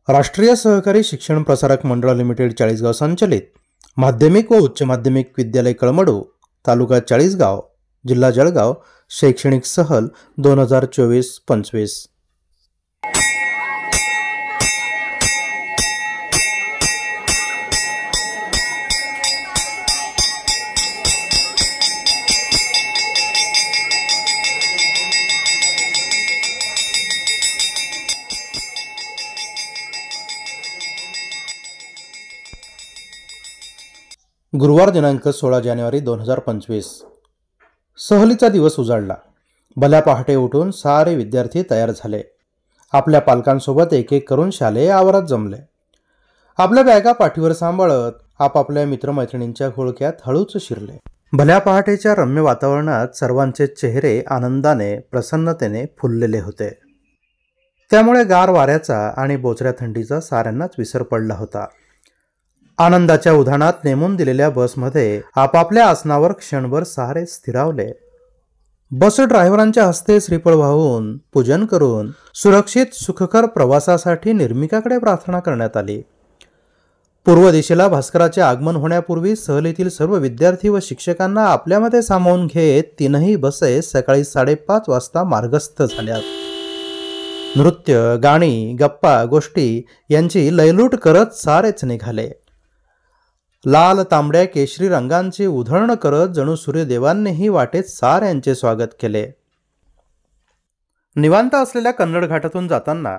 राष्ट्रीय सहकारी शिक्षण प्रसारक मंडळ लिमिटेड चाळीसगाव संचलित माध्यमिक व उच्च माध्यमिक विद्यालय कळमडू, तालुका चाळीसगाव, जिल्हा जळगाव शैक्षणिक सहल 2024-25। गुरुवार दिनांक 16 जानेवारी 2025। सहलीचा दिवस उजाडला। भल्या पहाटे उठून सारे विद्यार्थी तयार झाले। आपल्या पालकांसोबत एक एक करून शालेय आवारात जमले। आपल्या बॅगा पाठीवर सांभाळत आपापल्या मित्रमैत्रिणींच्या घोळक्यात हळूच शिरले। भल्या पहाटेच्या रम्य वातावरणात सर्वांचे चेहरे आनंदाने प्रसन्नतेने फुललेले होते। त्यामुळे गार वाऱ्याचा आणि बोचऱ्या थंडीचा साऱ्यांनाच विसर पडला होता। आनंदाच्या उधाणात नेमून दिलेल्या बसमध्ये आपापल्या आसनावर क्षणभर सारे स्थिरावले। बस ड्रायव्हरांच्या हस्ते श्रीफळ वाहून पूजन करून सुरक्षित सुखकर प्रवासासाठी निर्मिकाकडे प्रार्थना करण्यात आली। पूर्व दिशेला भास्कराचे आगमन होण्यापूर्वी सहलीतील सर्व विद्यार्थी व शिक्षकांना आपल्यामध्ये सामावून घेत तीनही बसेस सकाळी 5:30 वाजता मार्गस्थ झाल्या। नृत्य, गाणी, गप्पा गोष्टी यांची लयलूट करत सारेच निघाले। लाल तांबड्या केशरी रंगांची उधळण करत जणू सूर्यदेवांनीही वाटेत साऱ्यांचे स्वागत केले। निवांत असलेल्या कन्नड घाटातून जाताना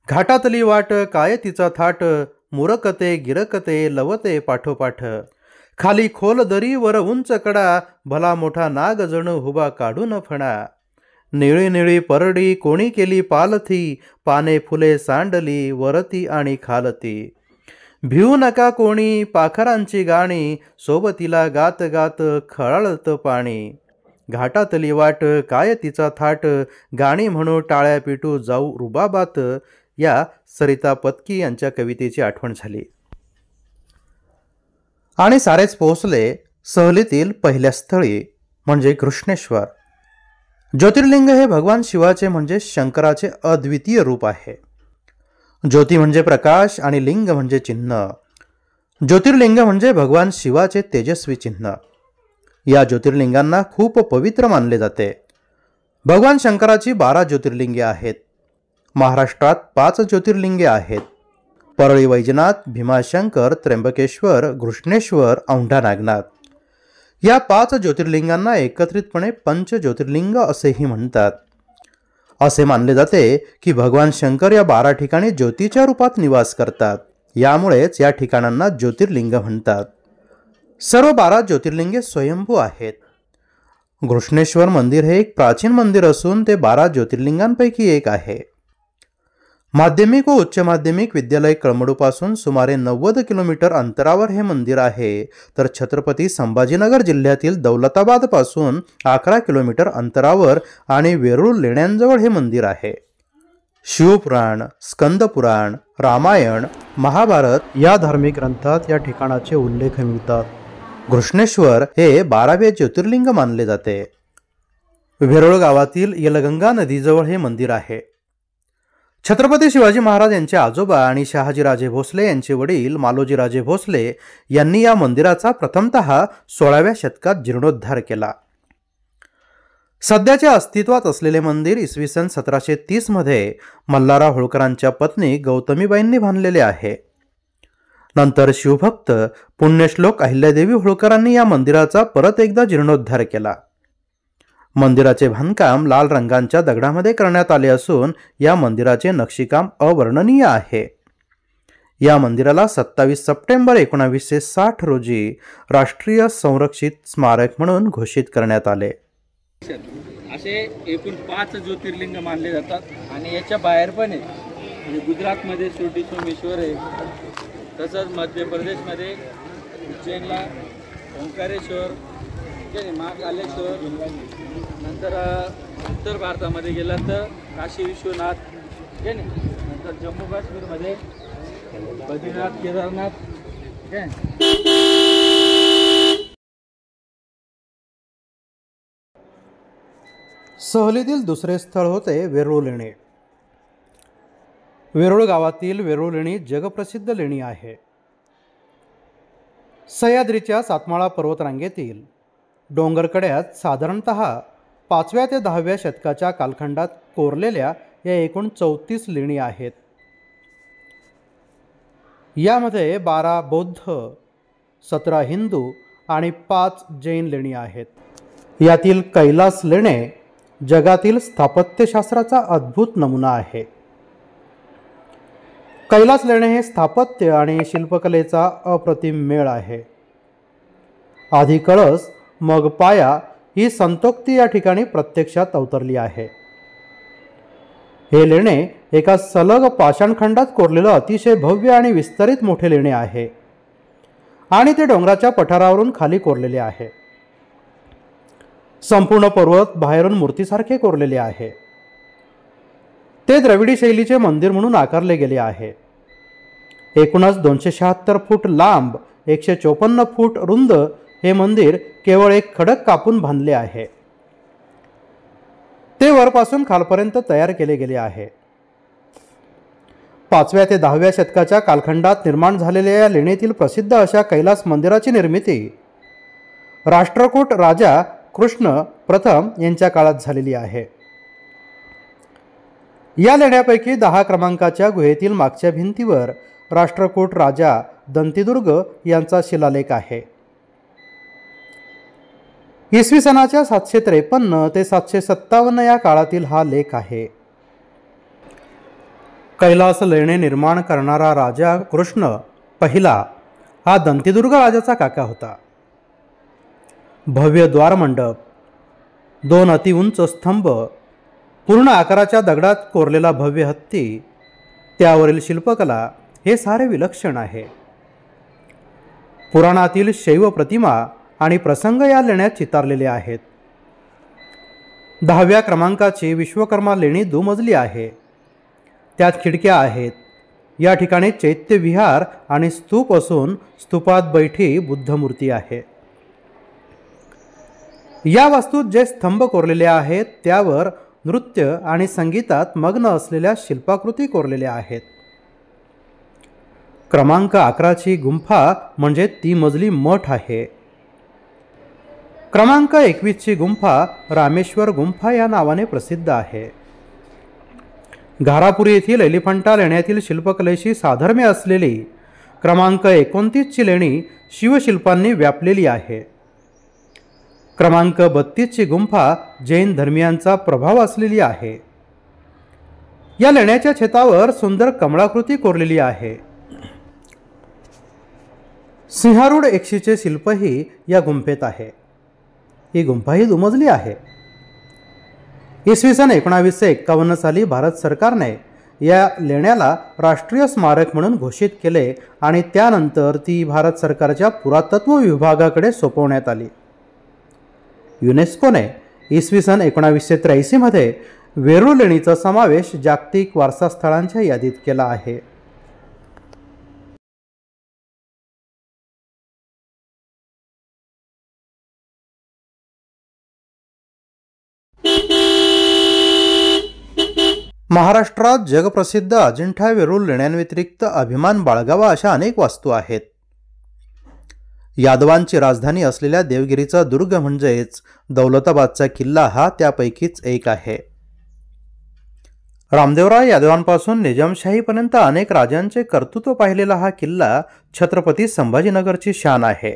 घाटातली वाट काय तिचा थाट, मुरकते गिरकते लवते पाठोपाठ, खाली खोल दरी वर उंच कडा, भला मोठा नाग जणू हुबा काढून फणा, निळी निळी परडी कोणी केली पालथी, पाने फुले सांडली वरती आणि खालती, भिऊ नका कोणी पाखरांची गाणी, सोबतीला गात गात खळाळत पाणी, घाटातली वाट काय तिचा थाट, गाणी म्हणू टाळ्या पिटू जाऊ रुबाबात, या सरिता पत्की यांच्या कवितेची आठवण झाली। आणि सारेच पोहोचले सहलीतील पहिल्या स्थळी म्हणजे कृष्णेश्वर। ज्योतिर्लिंग हे भगवान शिवाचे म्हणजे शंकराचे अद्वितीय रूप आहे। ज्योती म्हणजे प्रकाश आणि लिंग म्हणजे चिन्ह। ज्योतिर्लिंग म्हणजे भगवान शिवाचे तेजस्वी चिन्ह। या ज्योतिर्लिंगांना खूप पवित्र मानले जाते। भगवान शंकराची 12 ज्योतिर्लिंगे आहेत। महाराष्ट्रात 5 ज्योतिर्लिंगे आहेत। परळी वैजनाथ, भीमाशंकर, त्र्यंबकेश्वर, घृष्णेश्वर, औंढा नागनाथ। या 5 ज्योतिर्लिंगांना एकत्रितपणे पंच ज्योतिर्लिंग असेही म्हणतात। असे मानले जाते की भगवान शंकर या 12 ठिकाणी ज्योतीच्या रूपात निवास करतात। यामुळेच या ठिकाणांना ज्योतिर्लिंग म्हणतात। सर्व 12 ज्योतिर्लिंगे स्वयंभू आहेत। घृष्णेश्वर मंदिर हे एक प्राचीन मंदिर असून ते 12 ज्योतिर्लिंगांपैकी एक आहे। माध्यमिक व उच्च माध्यमिक विद्यालय कळमडूपासून सुमारे 90 किलोमीटर अंतरावर हे मंदिर आहे, तर छत्रपती संभाजीनगर जिल्ह्यातील दौलताबाद पासून 11 किलोमीटर अंतरावर आणि वेरूळ लेण्यांजवळ हे मंदिर आहे। शिवपुराण, स्कंदपुराण, रामायण, महाभारत या धार्मिक ग्रंथात या ठिकाणाचे उल्लेख मिळतात। घृष्णेश्वर हे 12वे ज्योतिर्लिंग मानले जाते। वेरूळ गावातील येलगंगा नदीजवळ हे मंदिर आहे। छत्रपती शिवाजी महाराज यांचे आजोबा आणि शहाजीराजे भोसले यांचे वडील मालोजीराजे भोसले यांनी या मंदिराचा प्रथमतः 16व्या शतकात जीर्णोद्धार केला। सध्याच्या अस्तित्वात असलेले मंदिर इसवी सन 1730 मध्ये मल्हारराव होळकरांच्या पत्नी गौतमीबाईंनी बांधलेले आहे। नंतर शिवभक्त पुण्यश्लोक अहिल्यादेवी होळकरांनी या मंदिराचा परत एकदा जीर्णोद्धार केला। मंदिराचे बांधकाम लाल रंगाच्या दगडामध्ये करण्यात आले असून या मंदिराचे नक्षीकाम अवर्णनीय आहे। या मंदिराला 27 सप्टेंबर 1960 रोजी राष्ट्रीय संरक्षित स्मारक म्हणून घोषित करण्यात आले। असे एकूण 5 ज्योतिर्लिंग मानले जातात आणि याच्या बाहेर पण आहे। म्हणजे गुजरातमध्ये शिर्डी सोमेश्वर आहे, तसंच मध्य प्रदेशमध्ये उज्जैनला ओंकारेश्वर, महाकालेश्वर, नंतर उत्तर भारतामध्ये गेलं तर काशी विश्वनाथ, नंतर जम्मू काश्मीरमध्ये बद्रीनाथ, केदारनाथ, सहलीतील दुसरे स्थळ होते वेरूळ लेणे। वेरूळ गावातील वेरूळ लेणी जगप्रसिद्ध लेणी आहे. सह्याद्रीच्या सातमाळा पर्वतरांगेतील डोंगरकड्यात साधारणतः 5व्या ते 10व्या शतकाच्या कालखंडात कोरलेल्या या एकूण 34 लेणी आहेत. यामध्ये 12 बौद्ध, 17 हिंदू आणि 5 जैन लेणी आहेत. यातील कैलास लेणे जगातील स्थापत्यशास्त्राचा अद्भुत नमुना आहे. कैलास लेणे हे स्थापत्य आणि शिल्पकलेचा अप्रतिम मेळ आहे. आधी कळस मग पाया ही संतोक्ती या ठिकाणी प्रत्यक्षात अवतरली आहे. हे लेणे एका सलग पाषाणखंडात कोरलेलं अतिशय भव्य आणि विस्तरित मोठे लेणे आहे आणि ते डोंगराच्या पठारावरून खाली कोरलेले आहे. संपूर्ण पर्वत बाहेरून मूर्तीसारखे कोरलेले आहे. ते द्रविडी शैलीचे मंदिर म्हणून आकारले गेले आहे. एकूणच 276 फूट लांब, 154 फूट रुंद हे मंदिर केवळ एक खडक कापून बांधले आहे. ते वरपासून खालपर्यंत तयार केले गेले आहे. 5व्या ते 10व्या शतकाच्या कालखंडात निर्माण झालेल्या या लेणीतील प्रसिद्ध अशा कैलास मंदिराची निर्मिती राष्ट्रकूट राजा कृष्ण प्रथम यांच्या काळात झालेली आहे. या लेण्यापैकी 10 क्रमांकाच्या गुहेतील मागच्या भिंतीवर राष्ट्रकूट राजा दंतीदुर्ग यांचा शिलालेख आहे. इसवी सनाच्या 753 ते 757 या काळातील हा लेख आहे. कैलास लेणे निर्माण करणारा राजा कृष्ण पहिला हा दंतीदुर्ग राजाचा काका होता. भव्य द्वारमंडप, 2 अतिउंच स्तंभ, पूर्ण आकाराच्या दगडात कोरलेला भव्य हत्ती, त्यावरील शिल्पकला हे सारे विलक्षण आहे. पुराणातील शैव प्रतिमा आणि प्रसंग या लेण्यात चितारलेले आहेत. 10व्या क्रमांकाची विश्वकर्मा लेणी दुमजली आहे. त्यात खिडक्या आहेत. या ठिकाणी चैत्य विहार आणि स्तूप असून स्तूपात बैठी बुद्धमूर्ती आहे. या वास्तूत जे स्तंभ कोरलेले आहेत त्यावर नृत्य आणि संगीतात मग्न असलेल्या शिल्पाकृती कोरलेल्या आहेत. क्रमांक 11ची गुंफा म्हणजे 3 मजली मठ आहे. क्रमांक 21ची गुंफा रामेश्वर गुंफा या नावाने प्रसिद्ध आहे. घारापुरी येथील एलिफंटा लेण्यातील शिल्पकलेशी साधर्म्य असलेली क्रमांक 29ची लेणी शिवशिल्पांनी व्यापलेली आहे. क्रमांक 32ची गुंफा जैन धर्मियांचा प्रभाव असलेली आहे. या लेण्याच्या छतावर सुंदर कमळाकृती कोरलेली आहे. सिंहारूढ एकशीचे शिल्पही या गुंफेत आहे. ही गुंफाही दुमजली आहे. इसवी सन 1951 साली भारत सरकारने या लेण्याला राष्ट्रीय स्मारक म्हणून घोषित केले आणि त्यानंतर ती भारत सरकारच्या पुरातत्व विभागाकडे सोपवण्यात आली. युनेस्कोने इसवी सन 1983 मध्ये वेरूळ लेणीचा समावेश जागतिक वारसा स्थळांच्या यादीत केला आहे. महाराष्ट्रात जगप्रसिद्ध अजिंठा वेरूळ लेण्यांव्यतिरिक्त अभिमान बाळगावा अशा अनेक वास्तू आहेत. यादवांची राजधानी असलेल्या देवगिरीचा दुर्ग म्हणजेच दौलताबादचा किल्ला हा त्यापैकीच एक आहे. रामदेवराय यादवांपासून निजामशाहीपर्यंत अनेक राजांचे कर्तृत्व पाहिलेला हा किल्ला छत्रपती संभाजीनगरची शान आहे.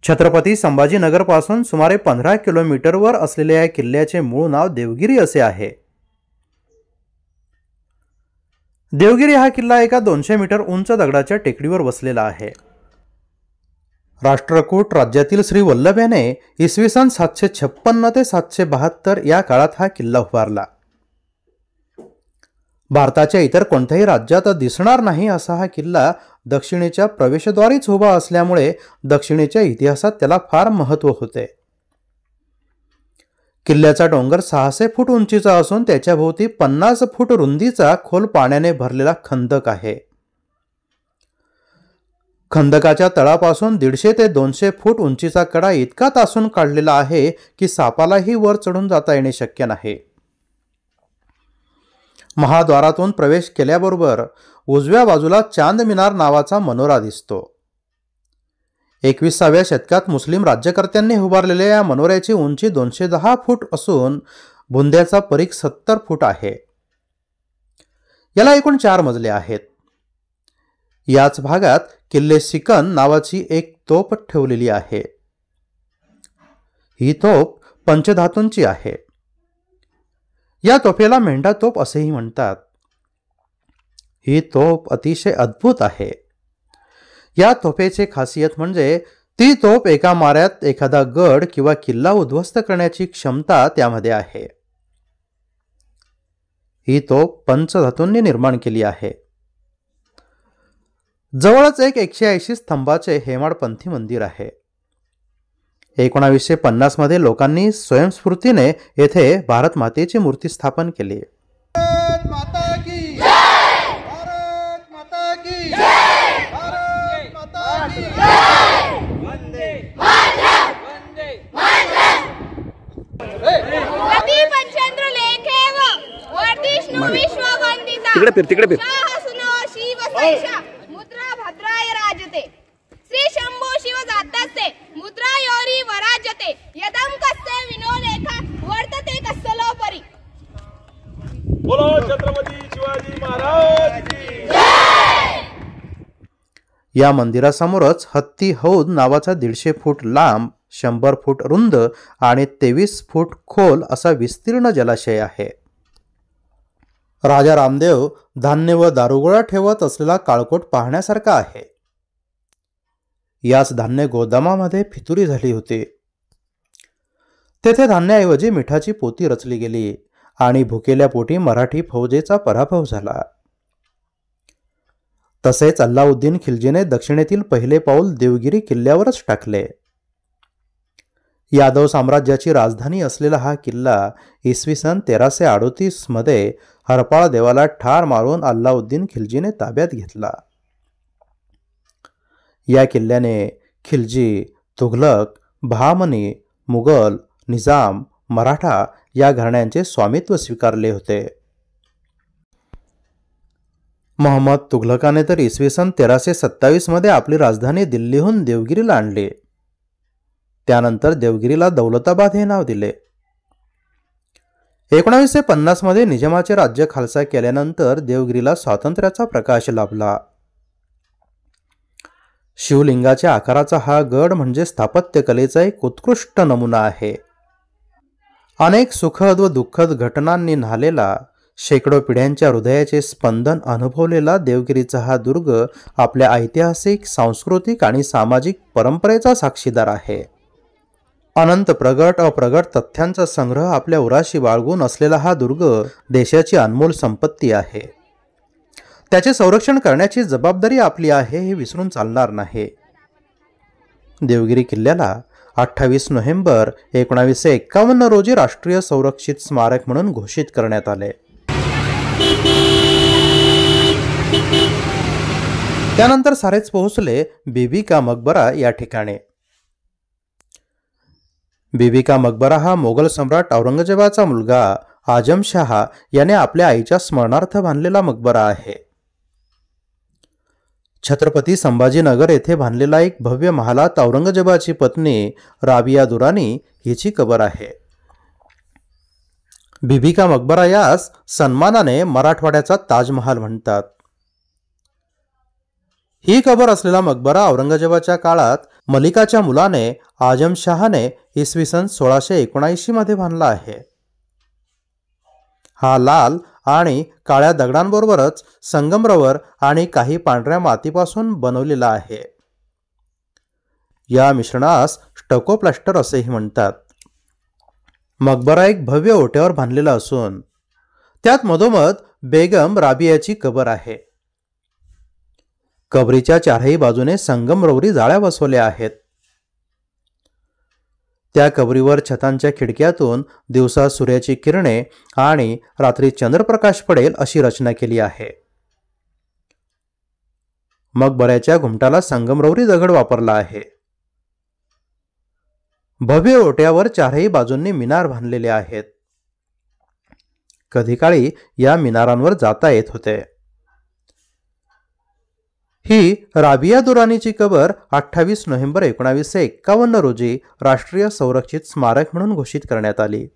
छत्रपती संभाजीनगरपासून सुमारे 15 किलोमीटरवर असलेल्या या किल्ल्याचे मूळ नाव देवगिरी असे आहे. देवगिरी हा किल्ला एका 200 मीटर उंच दगडाच्या टेकडीवर वसलेला आहे. राष्ट्रकूट राज्यातील श्री वल्लभ याने इसवी सन 756 ते 772 या काळात हा किल्ला उभारला. भारताच्या इतर कोणत्याही राज्यात दिसणार नाही असा हा किल्ला दक्षिणेच्या प्रवेशद्वारीच उभा असल्यामुळे दक्षिणेच्या इतिहासात त्याला फार महत्त्व होते. किल्ल्याचा डोंगर 600 फूट उंचीचा असून त्याच्या भोवती 50 फूट रुंदीचा खोल पाण्याने भरलेला खंदक आहे. खंदकाच्या तळापासून 150 ते 200 फूट उंचीचा कडा इतका तासून काढलेला आहे की सापालाही वर चढून जाता येणे शक्य नाही. महाद्वारातून प्रवेश केल्याबरोबर उजव्या बाजूला चांद मिनार नावाचा मनोरा दिसतो. 21व्या शतकात मुस्लिम राज्यकर्त्यांनी उभारलेल्या या मनोऱ्याची उंची 210 फूट असून बुंद्याचा परीघ 70 फूट आहे. याला एकूण 4 मजले आहेत. याच भागात किल्ले सिकन नावाची एक तोफ ठेवलेली आहे. ही तोफ पंचधातूंची आहे. या तोफेला मेंढा तोफ असेही म्हणतात. ही तोफ अतिशय अद्भुत आहे. या तोफेची खासियत म्हणजे ती तोफ एका माऱ्यात एखादा गड किंवा किल्ला उद्ध्वस्त करण्याची क्षमता त्यामध्ये आहे. ही तोफ पंचधातूंनी निर्माण केली आहे. जवळच एक 180 स्तंभाचे हेमाडपंथी मंदिर आहे. 1950 मध्ये लोकांनी स्वयंस्फूर्तीने येथे भारत मातेची मूर्ती स्थापन केली. तिकडे फिर श्री शंभो शिव जातस्य मुद्रा योरी वराजते यदम कस्य विनोलेखा वर्तते कस्सलोपरी. बोलो छत्रपती शिवाजी महाराज की जय. या मंदिरासमोरच हत्ती हौद नावाचा 150 फूट लांब, 100 फूट रुंद आणि 23 फूट खोल असा विस्तीर्ण जलाशय आहे. राजा रामदेव धान्य व दारुगोळा ठेवत असलेला काळकोट पाहण्यासारखा आहे. याच धान्य गोदामामध्ये फितुरी झाली होती. तेथे धान्याऐवजी मिठाची पोती रचली गेली आणि भुकेल्या पोटी मराठी फौजेचा पराभव झाला. तसेच अल्लाउद्दीन खिलजीने दक्षिणेतील पहिले पाऊल देवगिरी किल्ल्यावरच टाकले. यादव साम्राज्याची राजधानी असलेला हा किल्ला इसवी सन 1338 मध्ये हरपाळ देवाला ठार मारून अल्लाउद्दीन खिलजीने ताब्यात घेतला. या किल्ल्याने खिलजी, तुघलक, बहामनी, मुघल, निजाम, मराठा या घराण्यांचे स्वामित्व स्वीकारले होते. मोहम्मद तुघलकाने तर इसवी सन 1327 मध्ये आपली राजधानी दिल्लीहून देवगिरीला आणली. त्यानंतर देवगिरीला दौलताबाद हे नाव दिले. 1950 मध्ये निजामाचे राज्य खालसा केल्यानंतर देवगिरीला स्वातंत्र्याचा प्रकाश लाभला. शिवलिंगाच्या आकाराचा हा गड म्हणजे स्थापत्य कलेचा एक उत्कृष्ट नमुना आहे. अनेक सुखद व दुःखद घटनांनी न्हालेला, शेकडो पिढ्यांच्या हृदयाचे स्पंदन अनुभवलेला देवगिरीचा हा दुर्ग आपल्या ऐतिहासिक, सांस्कृतिक आणि सामाजिक परंपरेचा साक्षीदार आहे. अनंत प्रगट अप्रगट तथ्यांचा संग्रह आपल्या उराशी बाळगून असलेला हा दुर्ग देशाची अनमोल संपत्ती आहे. त्याचे संरक्षण करण्याची जबाबदारी आपली आहे हे विसरून चालणार नाही. देवगिरी किल्ल्याला 28 नोव्हेंबर 1951 रोजी राष्ट्रीय संरक्षित स्मारक म्हणून घोषित करण्यात आले. त्यानंतर सारेच पोहोचले बीबी का मकबरा या ठिकाणी. बीबी का मकबरा हा मोगल सम्राट औरंगजेबाचा मुलगा आजमशाह याने आपल्या आईच्या स्मरणार्थ बांधलेला मकबरा आहे. छत्रपती संभाजीनगर येथे बांधलेला एक भव्य महालात औरंगजेबाची पत्नी राबिया दुरानी हिची कबर आहे. बीबी का मकबरा यास सन्मानाने मराठवाड्याचा ताजमहाल म्हणतात. ही कबर असलेला मकबरा औरंगजेबाच्या काळात मलिकाच्या मुलाने आजमशहाने इसवी सन 1679 मध्ये बांधला आहे. हा लाल आणि काळ्या दगडांबरोबरच संगमरवर आणि काही पांढऱ्या मातीपासून बनवलेला आहे. या मिश्रणास स्टको प्लास्टर असेही म्हणतात. मकबरा एक भव्य ओट्यावर बांधलेला असून त्यात मधोमध बेगम राबियाची कबर आहे. कबरीच्या चारही बाजूने संगमरवरी जाळ्या बसवल्या आहेत. त्या कबरीवर छतांच्या खिडक्यातून दिवसा सूर्याची किरणे आणि रात्री चंद्रप्रकाश पडेल अशी रचना केली आहे. मकबऱ्याच्या घुमटाला संगमरवरी दगड वापरला आहे. भव्य ओट्यावर चारही बाजूंनी मिनार बांधलेले आहेत. कधी काळी या मिनारांवर जाता येत होते. ही राबिया दुरानीची कबर 28 नोव्हेंबर 1951 रोजी राष्ट्रीय संरक्षित स्मारक म्हणून घोषित करण्यात आली.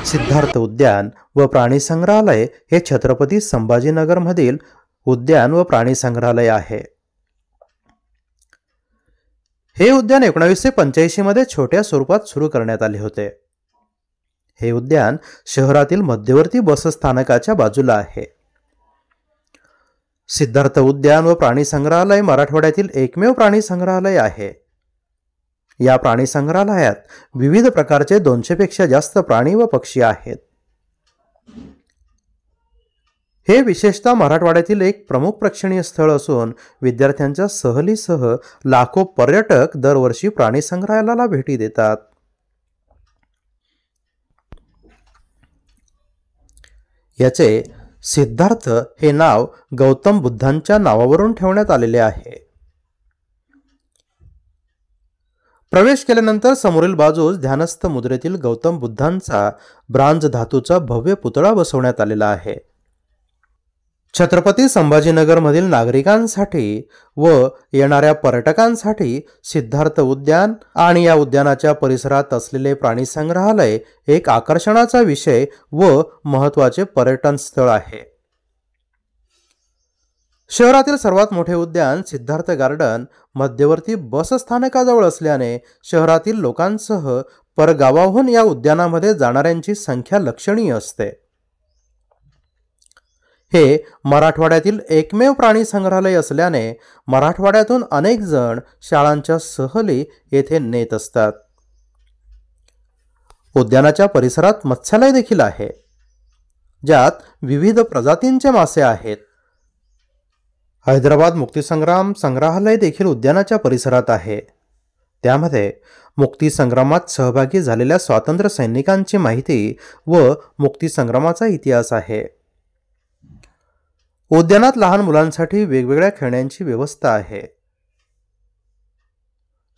सिद्धार्थ उद्यान व प्राणी संग्रहालय हे छत्रपती संभाजीनगरमधील उद्यान व प्राणी संग्रहालय आहे. हे उद्यान 1985 मध्ये छोट्या स्वरूपात सुरू करण्यात आले होते. हे उद्यान शहरातील मध्यवर्ती बस स्थानकाच्या बाजूला आहे. सिद्धार्थ उद्यान व प्राणी संग्रहालय मराठवाड्यातील एकमेव प्राणी संग्रहालय आहे. या प्राणी संग्रहालयात विविध प्रकारचे 200 पेक्षा जास्त प्राणी व पक्षी आहेत. हे विशेषतः मराठवाड्यातील एक प्रमुख प्रेक्षणीय स्थळ असून विद्यार्थ्यांच्या सहलीसह लाखो पर्यटक दरवर्षी प्राणी संग्रहालयाला भेटी देतात. याचे सिद्धार्थ हे नाव गौतम बुद्धांच्या नावावरून ठेवण्यात आलेले आहे. प्रवेश केल्यानंतर समोरील बाजूस ध्यानस्थ मुद्रेतील गौतम बुद्धांचा ब्रांज धातूचा भव्य पुतळा बसवण्यात आलेला आहे. छत्रपती संभाजीनगरमधील नागरिकांसाठी व येणाऱ्या पर्यटकांसाठी सिद्धार्थ उद्यान आणि या उद्यानाच्या परिसरात असलेले प्राणी संग्रहालय एक आकर्षणाचा विषय व महत्त्वाचे पर्यटन स्थळ आहे. शहरातील सर्वात मोठे उद्यान सिद्धार्थ गार्डन मध्यवर्ती बस स्थानकाजवळ असल्याने शहरातील लोकांसह परगावाहून या उद्यानामध्ये जाणाऱ्यांची संख्या लक्षणीय असते. हे मराठवाड्यातील एकमेव प्राणी संग्रहालय असल्याने मराठवाड्यातून अनेक जण शाळांच्या सहली येथे नेत असतात. उद्यानाच्या परिसरात मत्स्यालय देखील आहे, ज्यात विविध प्रजातींचे मासे आहेत. हैदराबाद मुक्तीसंग्राम संग्रहालय देखील उद्यानाच्या परिसरात आहे. त्यामध्ये मुक्तीसंग्रामात सहभागी झालेल्या स्वातंत्र्य सैनिकांची माहिती व मुक्तीसंग्रामाचा इतिहास आहे. उद्यानात लहान मुलांसाठी वेगवेगळ्या खेळण्यांची व्यवस्था आहे.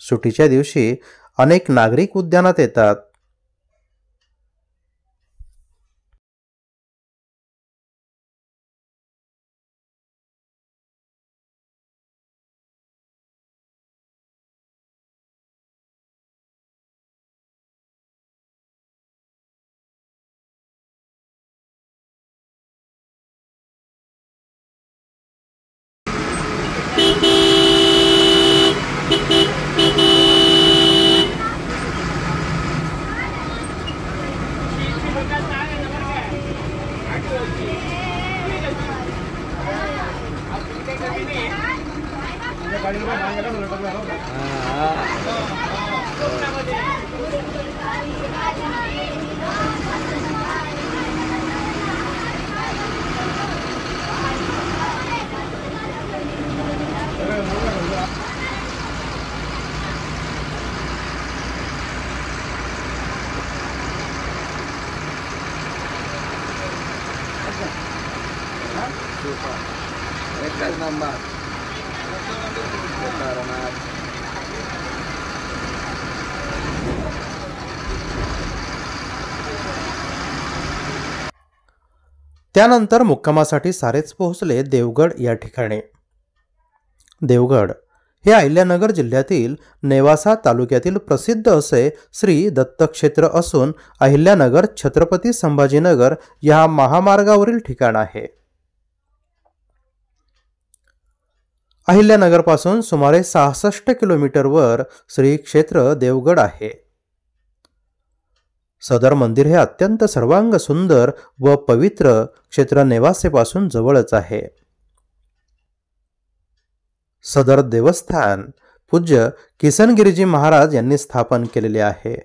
सुट्टीच्या दिवशी अनेक नागरिक उद्यानात येतात. त्यानंतर मुक्कामासाठी सारेच पोहोचले देवगड या ठिकाणी. देवगड हे अहिल्यानगर जिल्ह्यातील नेवासा तालुक्यातील प्रसिद्ध असे श्री दत्तक्षेत्र असून अहिल्यानगर छत्रपती संभाजीनगर या महामार्गावरील ठिकाण आहे. अहिल्यानगर पासून सुमारे 66 किलोमीटरवर श्री क्षेत्र देवगड आहे. सदर मंदिर हे अत्यंत सर्वांग सुंदर व पवित्र क्षेत्र नेवासेपासून जवळच आहे. सदर देवस्थान पूज्य किसनगिरीजी महाराज यांनी स्थापन केलेले आहे.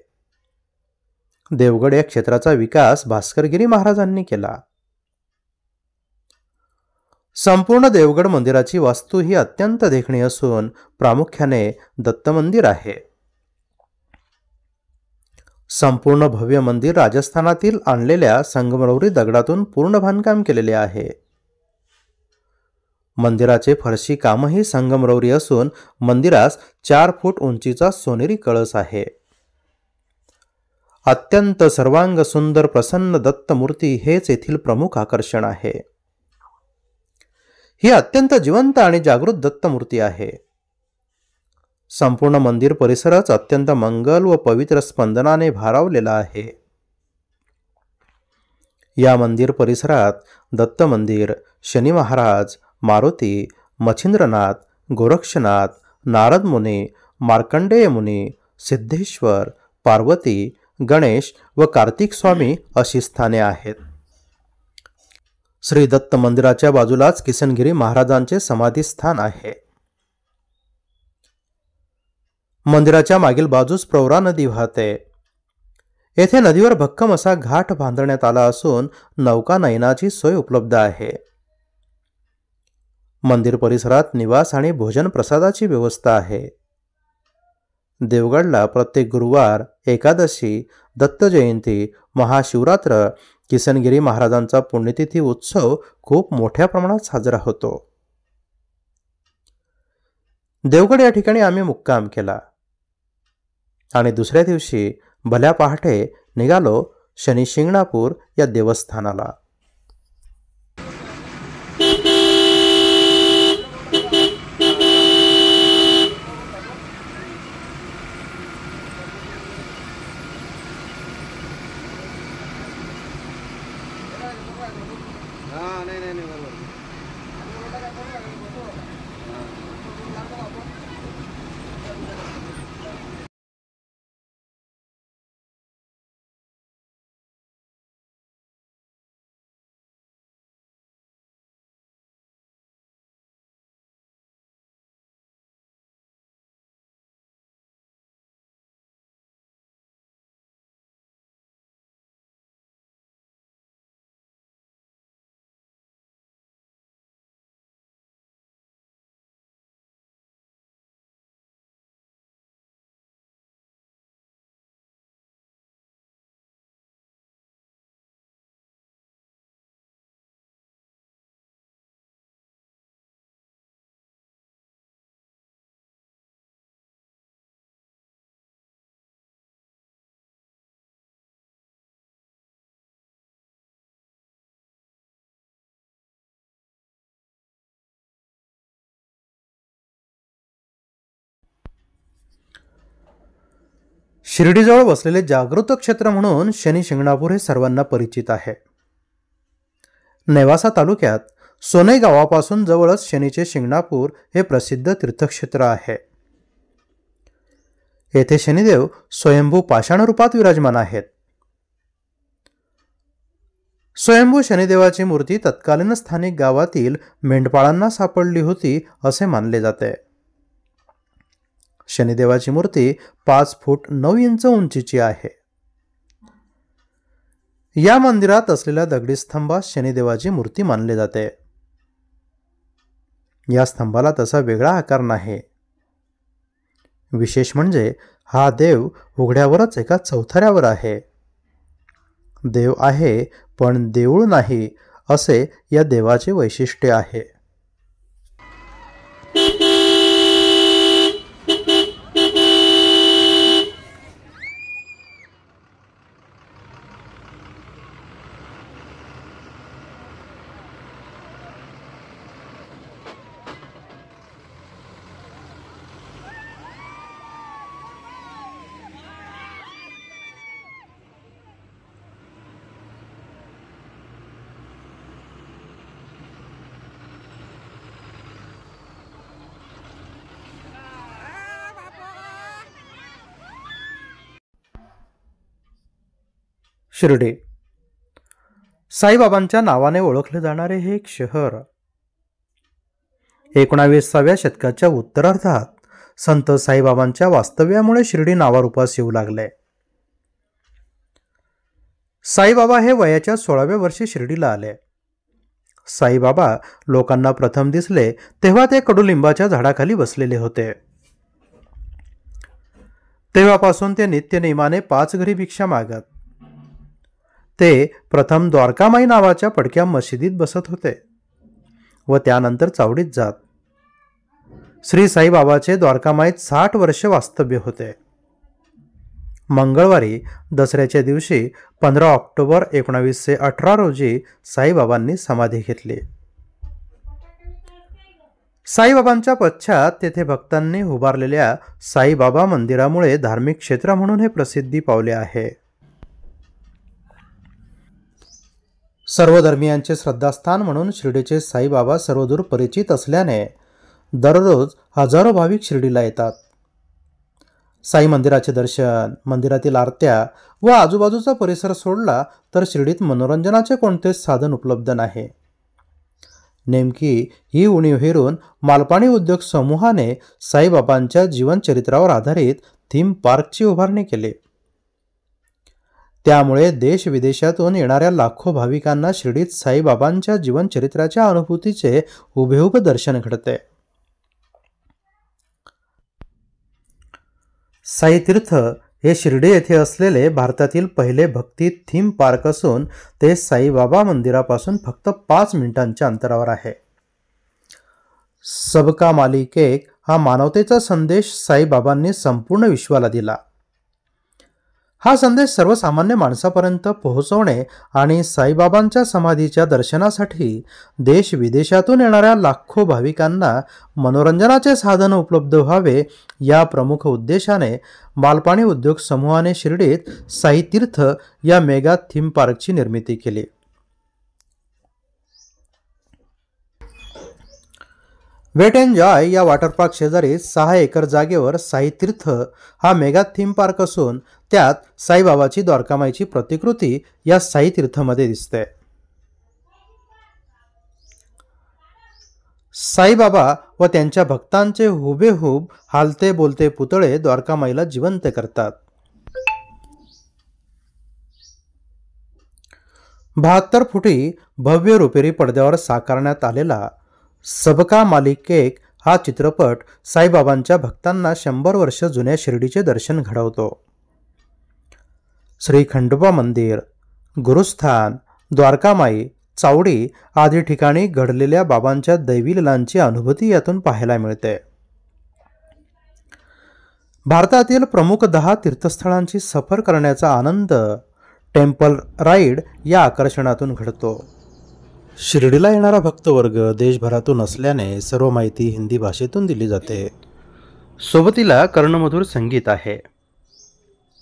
देवगड या क्षेत्राचा विकास भास्करगिरी महाराजांनी केला. संपूर्ण देवगड मंदिराची वास्तू ही अत्यंत देखणी असून प्रामुख्याने दत्त मंदिर आहे. संपूर्ण भव्य मंदिर राजस्थानातील आणलेल्या संगमरवरी दगडातून पूर्ण बांधकाम केलेले आहे. मंदिराचे फरशी कामही संगमरवरी असून मंदिरास 4 फूट उंचीचा सोनेरी कळस आहे. अत्यंत सर्वांग सुंदर प्रसन्न दत्त मूर्ती हेच येथील प्रमुख आकर्षण आहे. ही अत्यंत जिवंत आणि जागृत दत्त मूर्ती आहे. संपूर्ण मंदिर परिसरच अत्यंत मंगल व पवित्र स्पंदनाने भारावलेला आहे. या मंदिर परिसरात दत्त मंदिर, शनी महाराज, मारुती, मच्छिंद्रनाथ, गोरक्षनाथ, नारद मुनी, मार्कंडेय मुनी, सिद्धेश्वर, पार्वती, गणेश व कार्तिक स्वामी अशी स्थाने आहेत. श्री दत्त मंदिराच्या बाजूलाच किसनगिरी महाराजांचे समाधीस्थान आहे. मंदिराच्या मागील बाजूस प्रवरा नदी वाहते. येथे नदीवर भक्कम असा घाट बांधण्यात आला असून नौका नयनाची सोय उपलब्ध आहे. मंदिर परिसरात निवास आणि भोजन प्रसादाची व्यवस्था आहे. देवगडला प्रत्येक गुरुवार, एकादशी, दत्त जयंती, महाशिवरात्र, किसनगिरी महाराजांचा पुण्यतिथी उत्सव खूप मोठ्या प्रमाणात साजरा होतो. देवगड या ठिकाणी आम्ही मुक्काम केला आणि दुसऱ्या दिवशी भल्या पहाटे निघालो शनी शिंगणापूर या देवस्थानाला. शिर्डीजवळ वसलेले जागृत क्षेत्र म्हणून शनी शिंगणापूर हे सर्वांना परिचित आहे. नेवासा तालुक्यात सोनई गावापासून जवळच शनीचे शिंगणापूर हे प्रसिद्ध तीर्थक्षेत्र आहे. येथे शनिदेव स्वयंभू पाषाण रूपात विराजमान आहेत. स्वयंभू शनिदेवाची मूर्ती तत्कालीन स्थानिक गावातील मेंढपाळांना सापडली होती असे मानले जाते. शनिदेवाची मूर्ती 5 फूट 9 इंच उंचीची आहे. या मंदिरात असलेल्या दगडी स्तंभास शनिदेवाची मूर्ती मानले जाते. या स्तंभाला तसा वेगळा आकार नाही. विशेष म्हणजे हा देव उघड्यावरच एका चौथऱ्यावर आहे. देव आहे पण देऊळ नाही असे या देवाचे वैशिष्ट्य आहे. शिर्डी साईबाबांच्या नावाने ओळखले जाणारे हे एक शहर 19व्या शतकाच्या उत्तरार्धात संत साईबाबांच्या वास्तव्यामुळे शिर्डी नावारूपास येऊ लागले. साईबाबा हे वयाच्या 16व्या वर्षी शिर्डीला आले. साईबाबा लोकांना प्रथम दिसले तेव्हा ते कडुलिंबाच्या झाडाखाली बसलेले होते. तेव्हापासून ते नित्यनेमाने 5 घरी भिक्षा मागत. ते प्रथम द्वारकामाई नावाच्या पडक्या मशिदीत बसत होते व त्यानंतर चावडीत जात. श्री साईबाबाचे द्वारकामाईत 60 वर्ष वास्तव्य होते. मंगळवारी दसऱ्याच्या दिवशी 15 ऑक्टोबर 1918 रोजी साईबाबांनी समाधी घेतली. साईबाबांच्या पश्चात तेथे भक्तांनी उभारलेल्या साईबाबा मंदिरामुळे धार्मिक क्षेत्र म्हणून हे प्रसिद्धी पावले आहे. सर्व धर्मियांचे श्रद्धास्थान म्हणून शिर्डीचे साईबाबा सर्वदूर परिचित असल्याने दररोज हजारो भाविक शिर्डीला येतात. साई मंदिराचे दर्शन, मंदिरातील आरत्या व आजूबाजूचा परिसर सोडला तर शिर्डीत मनोरंजनाचे कोणतेच साधन उपलब्ध नाही. नेमकी ही उणीव हेरून मालपाणी उद्योग समूहाने साईबाबांच्या जीवनचरित्रावर आधारित थीम पार्कची उभारणी केली. त्यामुळे देश विदेशातून येणाऱ्या लाखो भाविकांना शिर्डीत साईबाबांच्या जीवनचरित्राच्या अनुभूतीचे हुबेहूब दर्शन घडते. साईतीर्थ हे शिर्डी येथे असलेले भारतातील पहिले भक्ती थीम पार्क असून ते साईबाबा मंदिरापासून फक्त 5 मिनिटांच्या अंतरावर आहे. सबका मालिक एक हा मानवतेचा संदेश साईबाबांनी संपूर्ण विश्वाला दिला. हा संदेश सर्वसामान्य माणसापर्यंत पोहोचवणे आणि साईबाबांच्या समाधीच्या दर्शनासाठी देश विदेशातून येणाऱ्या लाखो भाविकांना मनोरंजनाचे साधन उपलब्ध व्हावे या प्रमुख उद्देशाने मालपाणी उद्योग समूहाने शिर्डीत साईतीर्थ या मेगा थीम पार्कची निर्मिती केली. वेट एंड जॉय या वॉटर पार्क शेजारी 6 एकर जागेवर साईतीर्थ हा मेगा थीम पार्क असून त्यात साईबाबाची द्वारकामाईची प्रतिकृती या साईतीर्थमध्ये दिसते. साईबाबा व त्यांच्या भक्तांचे हुबेहूब हालते बोलते पुतळे द्वारकामाईला जिवंत करतात. 72 फुटी भव्य रुपेरी पडद्यावर साकारण्यात आलेला सबका मालिक एक हा चित्रपट साईबाबांच्या भक्तांना 100 वर्ष जुन्या शिर्डीचे दर्शन घडवतो. श्री खंडोबा मंदिर, गुरुस्थान, द्वारकामाई, चावडी आदी ठिकाणी घडलेल्या बाबांच्या दैवी लीलांची अनुभूती यातून पाहायला मिळते. भारतातील प्रमुख 10 तीर्थस्थळांची सफर करण्याचा आनंद टेम्पल राईड या आकर्षणातून घडतो. शिर्डीला येणारा भक्तवर्ग देशभरातून असल्याने सर्व माहिती हिंदी भाषेतून दिली जाते. सोबतीला कर्णमधुर संगीत आहे.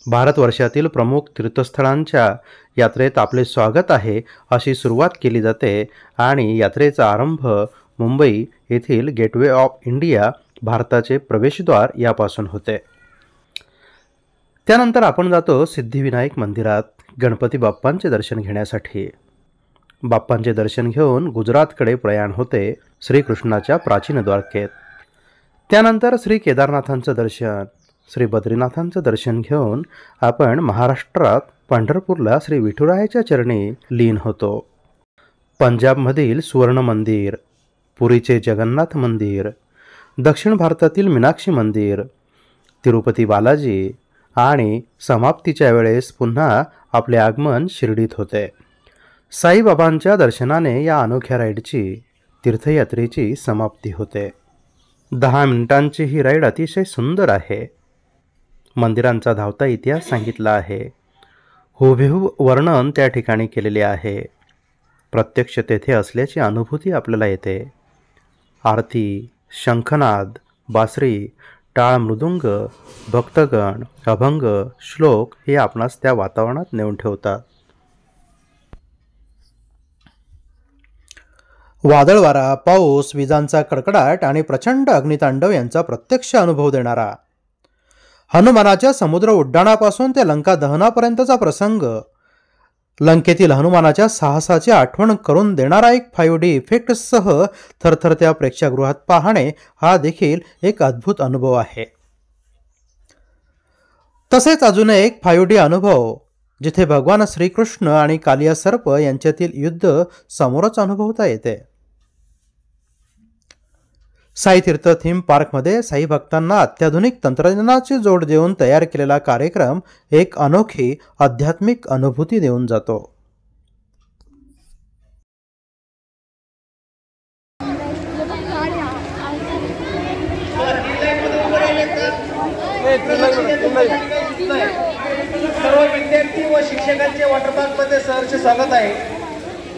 भारतवर्षातील प्रमुख तीर्थस्थळांच्या यात्रेत आपले स्वागत आहे अशी सुरुवात केली जाते आणि यात्रेचा आरंभ मुंबई येथील गेटवे ऑफ इंडिया भारताचे प्रवेशद्वार यापासून होते. त्यानंतर आपण जातो सिद्धिविनायक मंदिरात गणपती बाप्पांचे दर्शन घेण्यासाठी. बाप्पांचे दर्शन घेऊन गुजरातकडे प्रयाण होते श्रीकृष्णाच्या प्राचीन द्वारकेत. त्यानंतर श्री केदारनाथांचं दर्शन, श्री बद्रीनाथांचं दर्शन घेऊन आपण महाराष्ट्रात पंढरपूरला श्री विठुरायाच्या चरणी लीन होतो. पंजाबमधील सुवर्ण मंदिर, पुरीचे जगन्नाथ मंदिर, दक्षिण भारतातील मीनाक्षी मंदिर, तिरुपती बालाजी आणि समाप्तीच्या वेळेस पुन्हा आपले आगमन शिर्डीत होते. साईबाबांच्या दर्शनाने या अनोख्या राईडची, तीर्थयात्रेची समाप्ती होते. 10 मिनिटांची ही राईड अतिशय सुंदर आहे. मंदिरांचा धावता इतिहास सांगितला आहे. हुबेहूब वर्णन त्या ठिकाणी केलेले आहे. प्रत्यक्ष तेथे असल्याची अनुभूती आपल्याला येते. आरती, शंखनाद, बासरी, टाळ, मृदुंग, भक्तगण, अभंग, श्लोक हे आपणास त्या वातावरणात नेऊन ठेवतात. वादळ वारा, पाऊस, विजांचा कडकडाट आणि प्रचंड अग्नितांडव यांचा प्रत्यक्ष अनुभव देणारा, हनुमानाच्या समुद्र उड्डाणापासून ते लंका दहनापर्यंतचा प्रसंग, लंकेतील हनुमानाच्या साहसाची आठवण करून देणारा एक 5D इफेक्टसह थरथरत्या प्रेक्षागृहात पाहणे हा देखील एक अद्भुत अनुभव आहे. तसेच अजून एक 5D अनुभव जिथे भगवान श्रीकृष्ण आणि कालिया सर्प यांच्यातील युद्ध समोरच अनुभवता येते. साईतीर्थ थीम पार्कमध्ये साई भक्तांना अत्याधुनिक तंत्रज्ञानाची जोड देऊन तयार केलेला कार्यक्रम एक अनोखी आध्यात्मिक अनुभूती देऊन जातो. सर्व विद्यार्थी व शिक्षकांचे वॉटर पार्क मध्ये सहर्ष स्वागत आहे.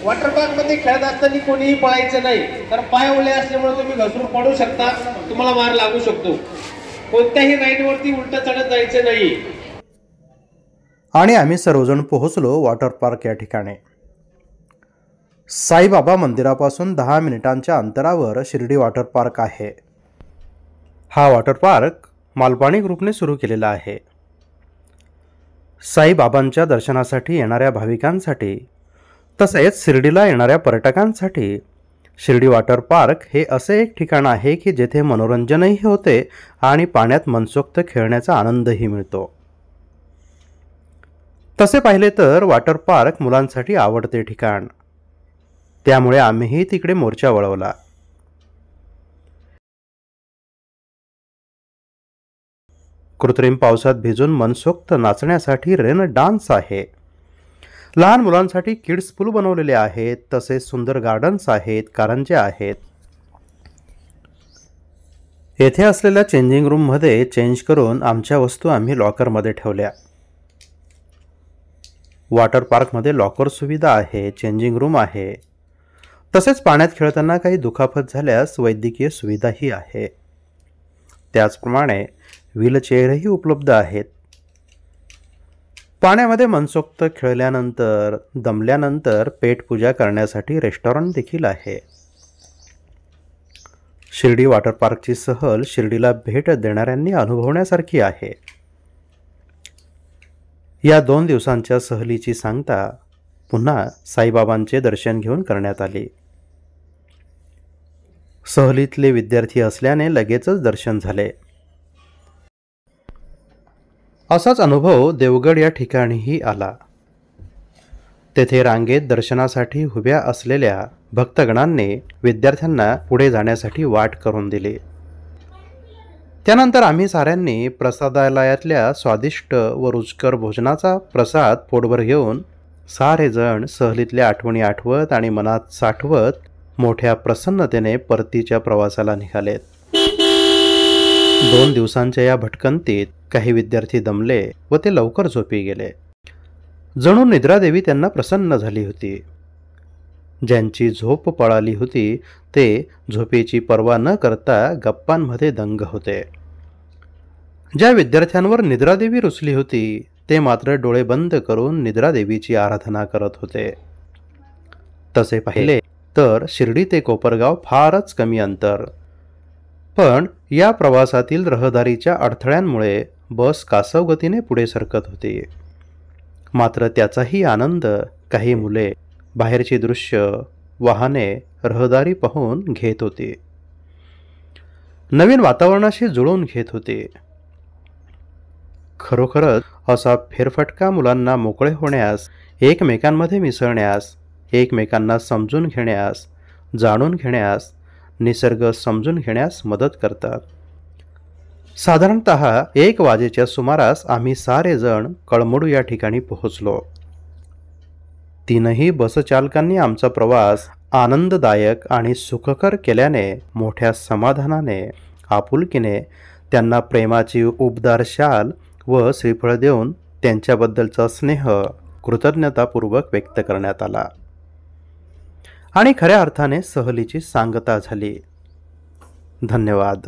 वॉटर पार्क मध्ये खेळत असताना कोणीही पळायचं नाही, तर पाय ओले असल्यामुळे तुम्ही घसरून पडू शकता, तुम्हाला मार लागू शकतो. कोणत्याही राईडवरती उलट चढत जायचं नाही. आणि आम्ही सर्वजण पोहोचलो वॉटर पार्क या ठिकाणी. साईबाबा मंदिरापासून 10 मिनिटांच्या अंतरावर शिर्डी वॉटर पार्क आहे. हा वॉटर पार्क मालपाणी ग्रुपने सुरू केलेला आहे. साईबाबांच्या दर्शनासाठी येणाऱ्या भाविकांसाठी तसेच शिर्डीला येणाऱ्या पर्यटकांसाठी शिर्डी वॉटर पार्क हे असे एक ठिकाण आहे की जेथे मनोरंजनही होते आणि पाण्यात मनसोक्त खेळण्याचा आनंदही मिळतो. तसे पाहिले तर वॉटर पार्क मुलांसाठी आवडते ठिकाण, त्यामुळे आम्हीही तिकडे मोर्चा वळवला. कृत्रिम पावसात भिजून मनसोक्त नाचण्यासाठी रेन डान्स आहे. लहान मुलांसाठी किड्स पूल बनवलेले आहेत. तसेच सुंदर गार्डन्स आहेत, कारंजे आहेत. येथे असलेल्या चेंजिंग रूममध्ये चेंज करून आमच्या वस्तू आम्ही लॉकरमध्ये ठेवल्या. वॉटर पार्कमध्ये लॉकर सुविधा आहे, चेंजिंग रूम आहे. तसेच पाण्यात खेळताना काही दुखापत झाल्यास वैद्यकीय सुविधाही आहे. त्याचप्रमाणे व्हीलचेअरही उपलब्ध आहेत. पाण्यामध्ये मनसोक्त खेळल्यानंतर दमल्यानंतर पेटपूजा करण्यासाठी रेस्टॉरंट देखील आहे. शिर्डी वॉटर पार्कची सहल शिर्डीला भेट देणाऱ्यांनी अनुभवण्यासारखी आहे. या 2 दिवसांच्या सहलीची सांगता पुन्हा साईबाबांचे दर्शन घेऊन करण्यात आली. सहलीतले विद्यार्थी असल्याने लगेचच दर्शन झाले. असाच अनुभव देवगड या ठिकाणीही आला. तेथे रांगेत दर्शनासाठी उभ्या असलेल्या भक्तगणांनी विद्यार्थ्यांना पुढे जाण्यासाठी वाट करून दिली. त्यानंतर आम्ही साऱ्यांनी प्रसादालयातल्या स्वादिष्ट व रुचकर भोजनाचा प्रसाद पोटभर घेऊन सारे जण सहलीतल्या आठवणी आठवत आणि मनात साठवत मोठ्या प्रसन्नतेने परतीच्या प्रवासाला निघालेत. 2 दिवसांच्या या भटकंतीत काही विद्यार्थी दमले व ते लवकर झोपी गेले. जणू निद्रादेवी त्यांना प्रसन्न झाली होती. ज्यांची झोप पळाली होती ते झोपेची पर्वा न करता गप्पांमध्ये दंग होते. ज्या विद्यार्थ्यांवर निद्रादेवी रुसली होती ते मात्र डोळे बंद करून निद्रादेवीची आराधना करत होते. तसे पाहिले तर शिर्डी ते कोपरगाव फारच कमी अंतर, पण या प्रवासातील रहदारीच्या अडथळ्यांमुळे बस कासव गतीने पुढे सरकत होती. मात्र त्याचाही आनंद काही मुले बाहेरची दृश्य, वाहने, रहदारी पाहून घेत होती. नवीन वातावरणाशी जुळवून घेत होते. खरोखरच असा फेरफटका मुलांना मोकळे होण्यास, एकमेकांमध्ये मिसळण्यास, एकमेकांना समजून घेण्यास, जाणून घेण्यास, निसर्ग समजून घेण्यास मदत करतात. साधारणतः 1 वाजेच्या सुमारास आम्ही सारे जण कळमडू या ठिकाणी पोहोचलो. 3ही बसचालकांनी आमचा प्रवास आनंददायक आणि सुखकर केल्याने मोठ्या समाधानाने, आपुलकीने त्यांना प्रेमाची उबदार शाल व श्रीफळ देऊन त्यांच्याबद्दलचा स्नेह कृतज्ञतापूर्वक व्यक्त करण्यात आला आणि खऱ्या अर्थाने सहलीची सांगता झाली. धन्यवाद.